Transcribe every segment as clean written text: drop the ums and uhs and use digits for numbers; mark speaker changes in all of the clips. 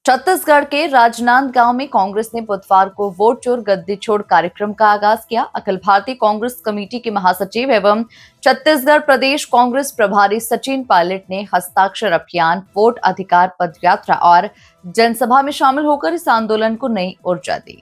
Speaker 1: छत्तीसगढ़ के राजनांदगांव में कांग्रेस ने बुधवार को वोट चोर गद्दी छोड़ कार्यक्रम का आगाज किया। अखिल भारतीय कांग्रेस कमेटी के महासचिव एवं छत्तीसगढ़ प्रदेश कांग्रेस प्रभारी सचिन पायलट ने हस्ताक्षर अभियान, वोट अधिकार पदयात्रा और जनसभा में शामिल होकर इस आंदोलन को नई ऊर्जा दी।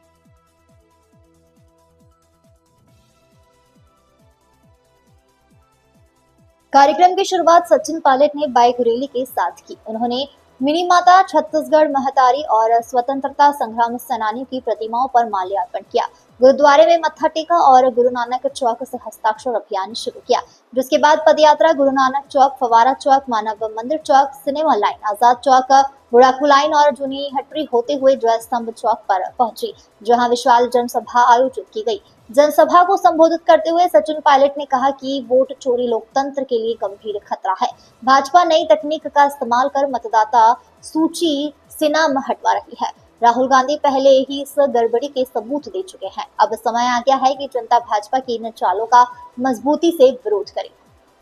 Speaker 2: कार्यक्रम की शुरुआत सचिन पायलट ने बाइक रैली के साथ की। उन्होंने मिनी माता, छत्तीसगढ़ महतारी और स्वतंत्रता संग्राम सेनानियों की प्रतिमाओं पर माल्यार्पण किया। गुरुद्वारे में मत्था टेका और गुरु नानक चौक से हस्ताक्षर अभियान शुरू किया, जिसके बाद पदयात्रा गुरु नानक चौक, फवारा चौक, मानव मंदिर चौक, cinema line, Azad Chowk, बुढ़ाकू line और जूनी हटरी होते हुए जय स्तंभ चौक पर पहुंची, जहां विशाल जनसभा आयोजित की गई। जनसभा को संबोधित करते हुए सचिन पायलट ने कहा कि वोट चोरी लोकतंत्र के लिए गंभीर खतरा है। भाजपा नई तकनीक का इस्तेमाल कर मतदाता सूची से नाम हटवा रही है। राहुल गांधी पहले ही इस गड़बड़ी के सबूत दे चुके हैं। अब समय आ गया है कि जनता भाजपा की इन चालों का मजबूती से विरोध करे।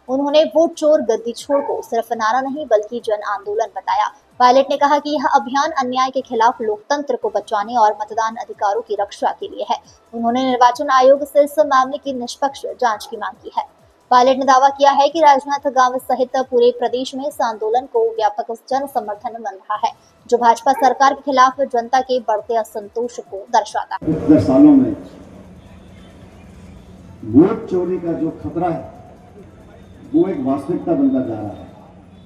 Speaker 2: उन्होंने वोट चोर गद्दी छोड़ को सिर्फ नारा नहीं बल्कि जन आंदोलन बताया। पायलट ने कहा कि यह अभियान अन्याय के खिलाफ लोकतंत्र को बचाने और मतदान अधिकारों की रक्षा के लिए है। उन्होंने निर्वाचन आयोग से इस मामले की निष्पक्ष जांच की मांग की है। पायलट ने दावा किया है कि राजनांदगांव सहित पूरे प्रदेश में इस आंदोलन को व्यापक जन समर्थन मिल रहा है, जो भाजपा सरकार के खिलाफ जनता के बढ़ते असंतोष को दर्शाता है।
Speaker 3: 10 सालों में वोट चोरी का जो खतरा है वो एक वास्तविकता बनता जा रहा है।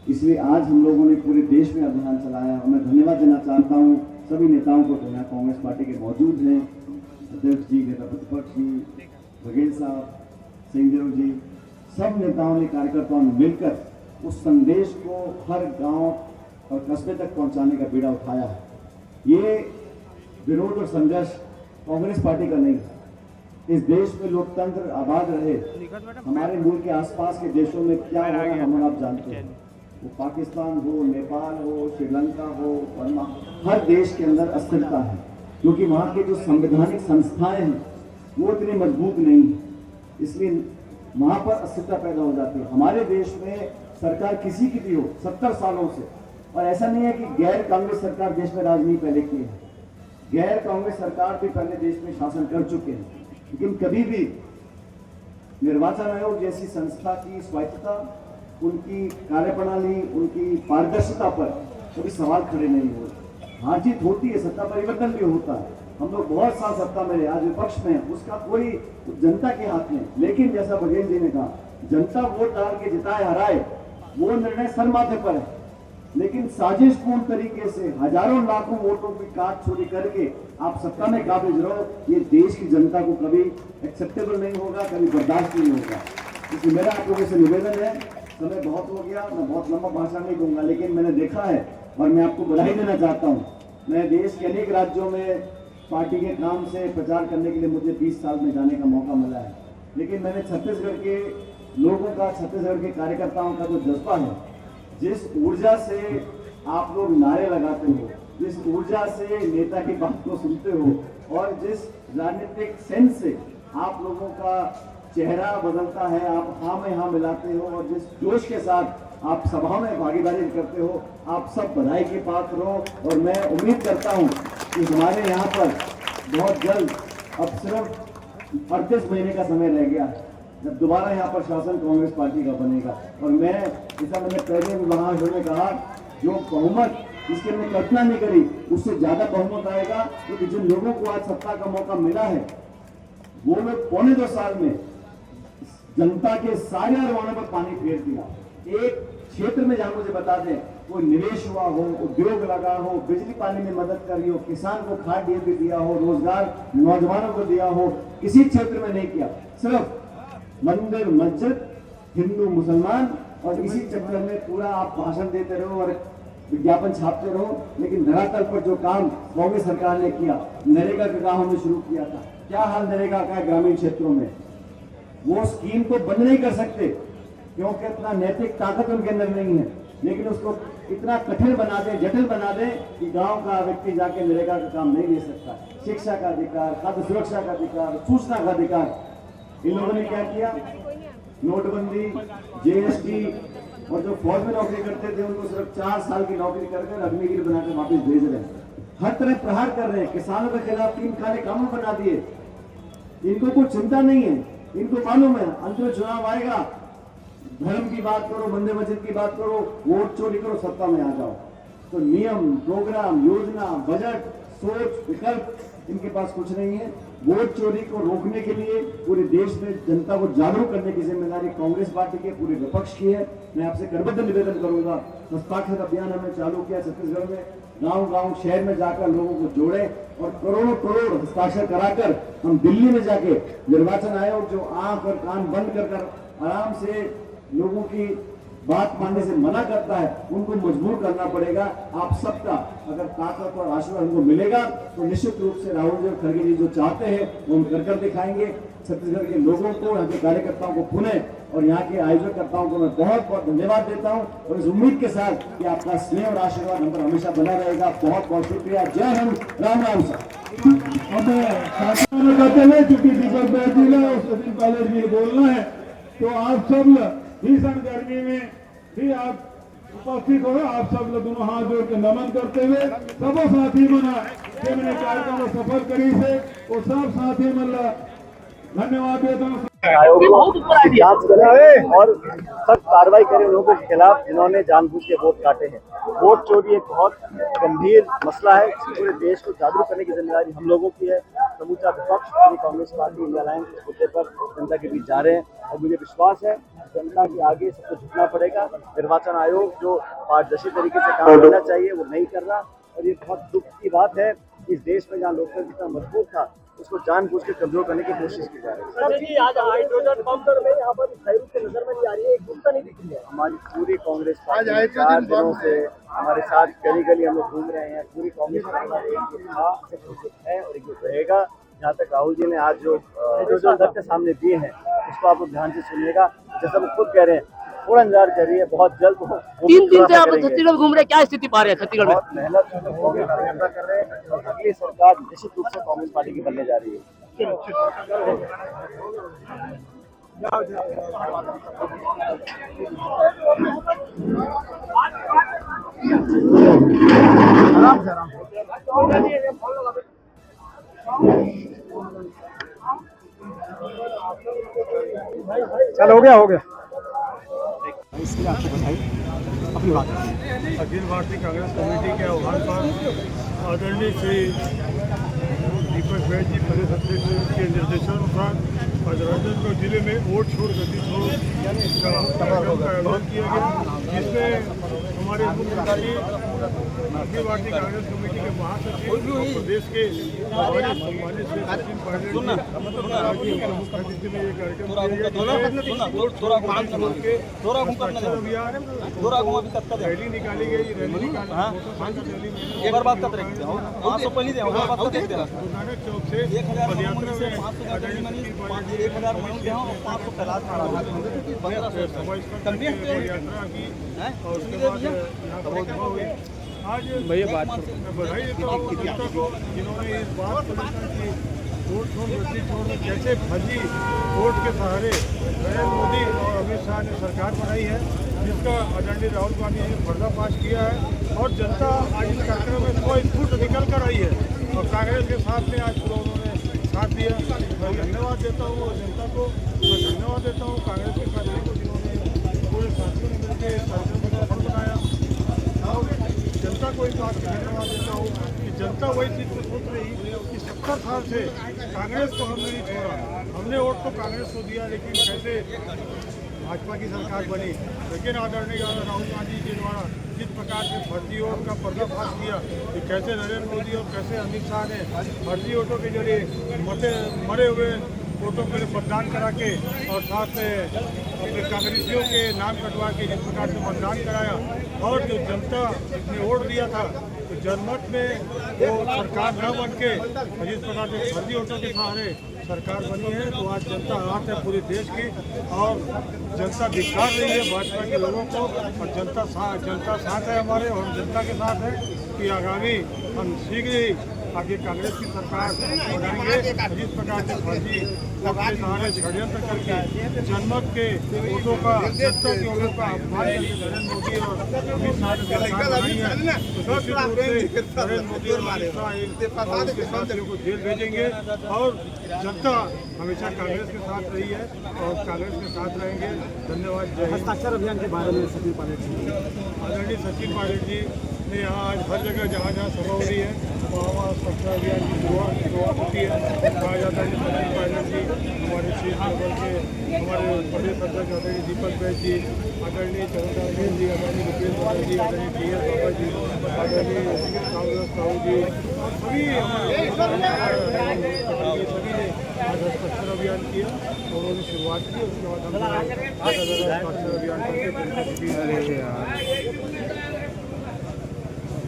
Speaker 3: इसलिए आज हम लोगों ने पूरे देश में अभियान चलाया और मैं धन्यवाद देना चाहता हूँ सभी नेताओं को जो यहाँ कांग्रेस पार्टी के मौजूद हैं, अध्यक्ष जी, नेता प्रतिपक्ष जी, बघेल साहब, सिंहदेव जी, सब नेताओं ने, कार्यकर्ताओं ने मिलकर उस संदेश को हर गांव और कस्बे तक पहुंचाने का बीड़ा उठाया है। ये विरोध और संघर्ष कांग्रेस पार्टी का नहीं है। इस देश में लोकतंत्र आबाद रहे, हमारे मुल्क के आसपास के देशों में क्या हो रहा है हम आप जानते हैं। वो पाकिस्तान हो, नेपाल हो, श्रीलंका हो, बर्मा, हर देश के अंदर अस्थिरता है, क्योंकि वहाँ के जो संवैधानिक संस्थाएं हैं वो इतनी मजबूत नहीं है, इसलिए वहाँ पर अस्थिरता पैदा हो जाती है। हमारे देश में सरकार किसी की भी हो 70 सालों से, और ऐसा नहीं है कि गैर कांग्रेस सरकार देश में राज नहीं पहले की है, गैर कांग्रेस सरकार भी पहले देश में शासन कर चुके हैं, लेकिन कभी भी निर्वाचन आयोग जैसी संस्था की स्वायत्तता, उनकी कार्यप्रणाली, उनकी पारदर्शिता पर कभी सवाल खड़े नहीं होते। हार जीत होती है, सत्ता परिवर्तन भी होता है। हम लोग बहुत साल सत्ता में रहे, आज विपक्ष में है, उसका कोई जनता के हाथ में। लेकिन जैसा बघेल जी ने कहा, जनता वोट डाल के जिताए हराए वो निर्णय सर माथे पर है, लेकिन साजिशपूर्ण तरीके से हजारों लाखों वोटों की काट चोरी करके आप सत्ता में काबिज रहो, ये देश की जनता को कभी एक्सेप्टेबल नहीं होगा, कभी बर्दाश्त नहीं होगा। इसलिए मेरा आप लोगों से निवेदन है, समय बहुत हो गया, मैं बहुत लंबा भाषण नहीं दूंगा, लेकिन मैंने देखा है और मैं आपको बधाई देना चाहता हूँ। मैं देश के अनेक राज्यों में पार्टी के काम से प्रचार करने के लिए मुझे 20 साल में जाने का मौका मिला है, लेकिन मैंने छत्तीसगढ़ के लोगों का, छत्तीसगढ़ के कार्यकर्ताओं का जो जज्बा है, जिस ऊर्जा से आप लोग नारे लगाते हो, जिस ऊर्जा से नेता की बात को सुनते हो और जिस राजनीतिक सेंस से आप लोगों का चेहरा बदलता है, आप हाँ में हाँ मिलाते हो और जिस जोश के साथ आप सभा में भागीदारी करते हो, आप सब बधाई के पात्र हो। और मैं उम्मीद करता हूँ कि हमारे यहाँ पर बहुत जल्द, अब सिर्फ 38 महीने का समय रह गया है, जब दोबारा यहाँ पर शासन कांग्रेस पार्टी का बनेगा। और मैं, जैसा मैंने पहले भी महाशय में कहा, जो बहुमत जिसकी हमने कल्पना नहीं करी उससे ज्यादा बहुमत आएगा, क्योंकि जिन लोगों को आज सत्ता का मौका मिला है वो लोग 2.25 साल में जनता के सारे अरमानों पर पानी फेर दिया। एक क्षेत्र में जहां मुझे बता दें, कोई निवेश हुआ हो, उद्योग लगा हो, बिजली पानी में मदद करी हो, किसान को खाद भी दिया हो, रोजगार नौजवानों को दिया हो, किसी क्षेत्र में नहीं किया। सिर्फ मंदिर, मस्जिद, हिंदू मुसलमान, और इसी चक्कर में पूरा आप भाषण देते रहो और विज्ञापन छापते रहो। लेकिन धरातल पर जो काम कांग्रेस सरकार ने किया, नरेगा का काम हमने शुरू किया था, क्या हाल नरेगा का है ग्रामीण क्षेत्रों में, वो स्कीम को बंद नहीं कर सकते क्योंकि इतना नैतिक ताकत उनके अंदर नहीं है, लेकिन उसको इतना कठिन बना दे, जटिल बना दे कि गांव का व्यक्ति जाके नरेगा का काम नहीं ले सकता। शिक्षा का अधिकार, खाद्य सुरक्षा का अधिकार, सूचना का अधिकार, इन लोगों ने क्या किया, नोटबंदी, जीएसटी, और जो फौज में नौकरी करते थे उनको सिर्फ 4 साल की नौकरी करके अग्निवीर बनाकर वापस भेज रहे हैं। हर तरह प्रहार कर रहे हैं, किसानों के खिलाफ 3 काले कानून बना दिए। इनको कोई चिंता नहीं है, इनको मालूम है अंत में चुनाव आएगा, धर्म की बात करो, मंदिर मस्जिद की बात करो, वोट चोरी करो, सत्ता में आ जाओ। तो नियम, प्रोग्राम, योजना, बजट, सोच, विकल्प इनके पास कुछ नहीं है। वोट चोरी को रोकने के लिए पूरे देश में जनता को जागरूक करने की जिम्मेदारी कांग्रेस पार्टी के पूरे विपक्ष की है। मैं आपसे करबद्ध निवेदन करूंगा, हस्ताक्षर अभियान हमने चालू किया छत्तीसगढ़ में, गांव-गांव शहर में जाकर लोगों को जोड़े और करोड़ों करोड़ हस्ताक्षर कराकर हम दिल्ली में जाके निर्वाचन आयोग जो आंख और कान बंद कर आराम से लोगों की बात मानने से मना करता है, उनको मजबूर करना पड़ेगा। आप सबका अगर ताकत और आशीर्वाद हमको मिलेगा तो निश्चित रूप से राहुल जी और खड़गे जी जो चाहते हैं वो हम कर दिखाएंगे। छत्तीसगढ़ के लोगों को, यहाँ के कार्यकर्ताओं को पुनः और यहाँ के आयोजककर्ताओं को मैं बहुत बहुत धन्यवाद देता हूँ और इस उम्मीद के साथ कि आपका स्नेह और आशीर्वाद हम पर हमेशा बना रहेगा। बहुत बहुत शुक्रिया। जय हिंद, राम राम सर।
Speaker 4: अब शासन कहते हैं चूंकि दीपक बैठिल है और सचिन पायलट जी बोलना है, तो आप सब भीषण गर्मी में भी आप उपस्थित हो। आप सब दोनों हाथ जोड़ के नमन करते हुए सबो साथी मना मैंने कार्यक्रम सफल करी से वो सब साथी मन धन्यवाद देता हूँ।
Speaker 5: आयोग की जांच करें और सख्त कार्रवाई करें लोगों के खिलाफ जिन्होंने जानबूझ के वोट काटे हैं। वोट चोरी एक बहुत गंभीर मसला है, पूरे देश को जागरूक करने की जिम्मेदारी हम लोगों की है। समूचा विपक्ष पूरी कांग्रेस पार्टी इंडिया अलायंस इस मुद्दे पर जनता के बीच जा रहे हैं और मुझे विश्वास है जनता के आगे सबको झुकना पड़ेगा। निर्वाचन आयोग जो पारदर्शी तरीके से काम करना चाहिए वो नहीं कर रहा और ये बहुत दुख की बात है। इस देश में जहाँ लोकतंत्र इतना मजबूत था उसको जानबूझ के कमजोर करने की कोशिश की जा रही है। आज हाइड्रोजन पंप में यहाँ पर के नजर में नहीं आ रही है, एक गुस्सा नहीं दिख रही है। हमारी पूरी कांग्रेस पार्टी 4 दिनों से हमारे साथ गली गली हम लोग घूम रहे हैं। पूरी कांग्रेस पार्टी एकजुट था, एकजुट है और एकजुट रहेगा। जहाँ तक राहुल जी ने आज जो तथ्य सामने दिए हैं उसको आप लोग ध्यान से सुनिएगा। जैसा वो खुद कह रहे हैं थोड़ा इंतजार करिए, बहुत जल्द
Speaker 6: 3 दिन से आप छत्तीसगढ़ घूम रहे हैं, क्या स्थिति पा रहे हैं छत्तीसगढ़ में?
Speaker 5: बहुत मेहनत कांग्रेस कार्यकर्ता कर रहे हैं और अगली सरकार निश्चित रूप से कांग्रेस पार्टी की बनने जा रही है।
Speaker 4: चल हो गया
Speaker 5: इसके लिए आपको बधाई। अपनी बात
Speaker 4: अखिल भारतीय कांग्रेस कमेटी के आह्वान पर आदरणीय श्री दीपक बैठ जी प्रदेश अध्यक्ष के निर्देशानुसार आज राजनांदगांव जिले में वोट छोड़ गति छोड़ का कार्यक्रम का आयोजन किया गया, जिसमें हमारे मुख्यमंत्री अखिल भारतीय कांग्रेस कमेटी के महासचिव और प्रदेश के सम्मानित श्री सचिन पायलट जी मुख्यमंत्री में ये कार्यक्रम रैली निकाली गई। रैली गुरुनानक चौक से पदयात्रा यात्रा की और उसके बाद आज मैं बधाई देता हूँ जनता को जिन्होंने इस बात को लेकर कि वोट छोड़ कैसे फर्जी वोट के सहारे नरेंद्र मोदी और अमित शाह ने सरकार बनाई है, जिसका आदरणीय राहुल गांधी ने पर्दाफाश किया है और जनता आज इस कार्यक्रम में स्वस्फूर्त निकल कर आई है और कांग्रेस के साथ में आज पूरा उन्होंने साथ दिया। मैं धन्यवाद देता हूँ और जनता को मैं धन्यवाद देता हूँ कांग्रेस के साथियों को जिन्होंने पूरे साथियों ने मिलकर इस कार्यक्रम को सफल बनाया और जनता को इस बात का धन्यवाद देता हूँ कि जनता वही चीज़ को सोच रही कि 70 साल से कांग्रेस को हमने नहीं छोड़ा, हमने वोट तो कांग्रेस को दिया लेकिन कैसे भाजपा की सरकार बनी। लेकिन आदरणीय राहुल गांधी जी द्वारा जिस प्रकार से फर्जी वोट का पर्दाफाश किया कि कैसे नरेंद्र मोदी और कैसे अमित शाह ने फर्जी वोटों के जरिए मरे हुए वोटों पर मतदान करा के और साथ में अपने कांग्रेसियों के नाम कटवा के जिस प्रकार से मतदान कराया और जो जनता ने वोट दिया था तो जनमत में वो सरकार न बन के जिस प्रकार से फर्जी वोटों के सहारे सरकार बनी है, तो आज जनता हाथ है पूरे देश की और जनता धिक्कार रही है भाजपा के लोगों को और जनता साथ है हमारे और जनता के साथ है कि आगामी हम शीघ्र ही आगे कांग्रेस की सरकार बनाएंगे। जिस प्रकार से फर्जी अपने सहारे षड्यंत्र करके जनमत के वोटों का जनता के वोटों का अपमान करके नरेंद्र मोदी और अमित शाह ने सरकार बनाई है, तो निश्चित रूप से नरेंद्र मोदी और अमित शाह और उसके साथियों को जेल भेजेंगे। और जनता हमेशा कांग्रेस के साथ रही है और कांग्रेस के साथ रहेंगे। धन्यवाद। जय हिंद।
Speaker 5: हस्ताक्षर अभियान के बारे में सचिन पायलट जी,
Speaker 4: आदरणीय सचिन पायलट जी ने यहाँ आज हर जगह जहाँ जहाँ सभा हो रही है वहाँ हस्ताक्षर अभियान की शुरुआत होती है। कहा जाता है कि सचिन पायलट जी हमारे क्षेत्र लेवल के हमारे प्रदेश अध्यक्ष आदरणीय दीपक बैद जी, आदरणीय चंद्रकांत बैद जी, आदरणीय भूपेश बघेल जी, आदरणीय टी एस बाबा जी, आदरणीय रामदास साहू जी और सभी सभी ने आज हस्ताक्षर अभियान किया और उन्होंने शुरुआत की। उसके बाद हम हस्ताक्षर अभियान करके